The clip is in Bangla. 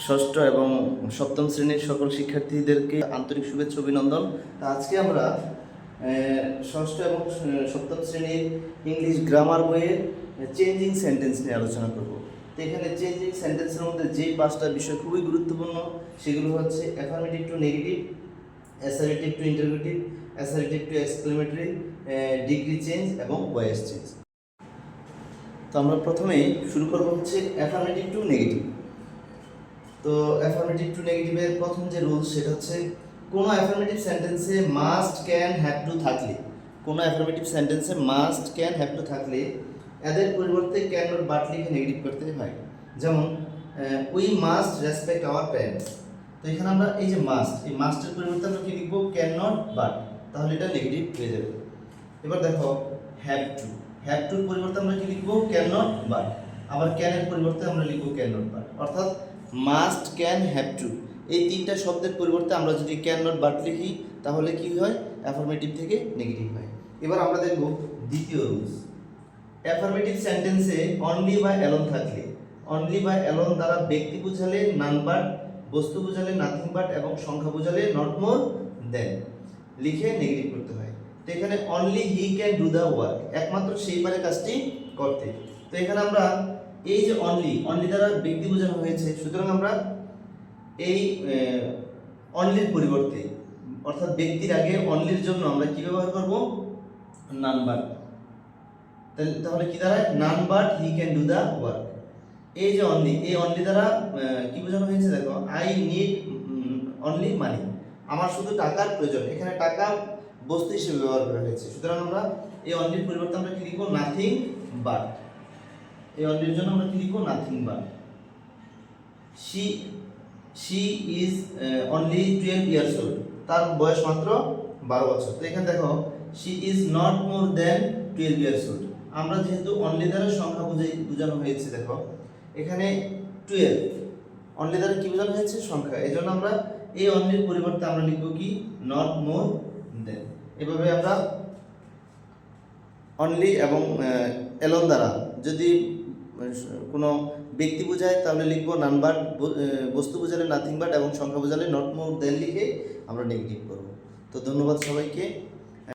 ষষ্ঠ এবং সপ্তম শ্রেণীর সকল শিক্ষার্থীদেরকে আন্তরিক শুভেচ্ছা অভিনন্দন। তা আজকে আমরা ষষ্ঠ এবং সপ্তম শ্রেণীর ইংলিশ গ্রামার বইয়ের চেঞ্জিং সেন্টেন্স নিয়ে আলোচনা করব। তো এখানে চেঞ্জিং সেন্টেন্সের মধ্যে যে 5টা বিষয় খুবই গুরুত্বপূর্ণ সেগুলো হচ্ছে affirmative two negative, assertive two interrogative, assertive two exclamatory, degree change এবং ভয়েস চেঞ্জ। তো আমরা প্রথমেই শুরু করব হচ্ছে অ্যাফার্মেটিভ টু নেগেটিভ। তো অ্যাফার্মেটিভ টু নেগেটিভের প্রথম যে রুলস সেটা হচ্ছে কোনো অ্যাফার্মেটিভ সেন্টেন্সে মাস্ট ক্যান হ্যাভ টু থাকলে, কোনো অ্যাফার্মেটিভ সেন্টেন্সে মাস্ট ক্যান হ্যাভ টু থাকলে এদের পরিবর্তে ক্যান নট বাট লিখে নেগেটিভ করতে হয়। যেমন we must respect our parents. তো এখানে আমরা এই যে মাস্ট, এই মাস্টের পরিবর্তে আমরা কি লিখবো? ক্যান নট বাট, তাহলে এটা নেগেটিভ হয়ে যাবে। এবার দেখো হ্যাভ টু, হ্যাভ টুর পরিবর্তে আমরা কি লিখবো? Can not but. আবার ক্যানের পরিবর্তে আমরা লিখবো ক্যান নট বাট। অর্থাৎ মাস্ট, ক্যান, হ্যাভ টু এই 3টা শব্দের পরিবর্তে আমরা যদি ক্যান নট বাট লিখি তাহলে কি হয়? অ্যাফার্মেটিভ থেকে নেগেটিভ হয়। এবার আমরা দেখব দ্বিতীয় রুলস। অ্যাফার্মেটিভ সেন্টেন্সে অনলি বা অ্যালোন থাকলে, অনলি বা অ্যালোন দ্বারা ব্যক্তি বোঝালে নান বাট, বস্তু বোঝালে নাথিং বাট এবং সংখ্যা বোঝালে নট মোর দেন লিখে নেগেটিভ করতে হয়। তো এখানে only he can do the work, একমাত্র সেই পারে কাজটি করতে। তো এখানে আমরা এই যে অনলি, অনলি দ্বারা ব্যক্তি বোঝানো হয়েছে, সুতরাং আমরা এই অনলির পরিবর্তে অর্থাৎ ব্যক্তির আগে অনলির জন্য আমরা কি ব্যবহার করব? None but. তাহলে কি দাঁড়ায়? None but he can do the work. এই যে অনলি, এই অনলি দ্বারা কি বোঝানো হয়েছে? দেখো আই নিড অনলি মানি, আমার শুধু টাকার প্রয়োজন। এখানে টাকা বস্তু হিসেবে ব্যবহার করা হয়েছে, সুতরাং আমরা এই অনলির পরিবর্তে আমরা কি লিখব? Nothing but. এই অনলির জন্য আমরা কি লিখব? Nothing but. she is only 12 years old, তার বয়স মাত্র 12 বছর। তো এখানে দেখো she is not more than 12 years old। আমরা যেহেতু অনলি দ্বারা সংখ্যা বোঝানো হয়েছে, দেখো এখানে 12 অনলি দ্বারা কি বোঝানো হয়েছে? সংখ্যা। এজন্য আমরা এই অনলির পরিবর্তে আমরা লিখব কি? নট মোর দেন। এভাবে আমরা অনলি এবং অ্যালোন দ্বারা যদি কোনো ব্যক্তি বোঝায় তাহলে লিখবো নান বাট, বস্তু বোঝালে নাথিং বাট এবং সংখ্যা বোঝালে নট মোর দেন লিখে আমরা নেগেটিভ করব। তো ধন্যবাদ সবাইকে।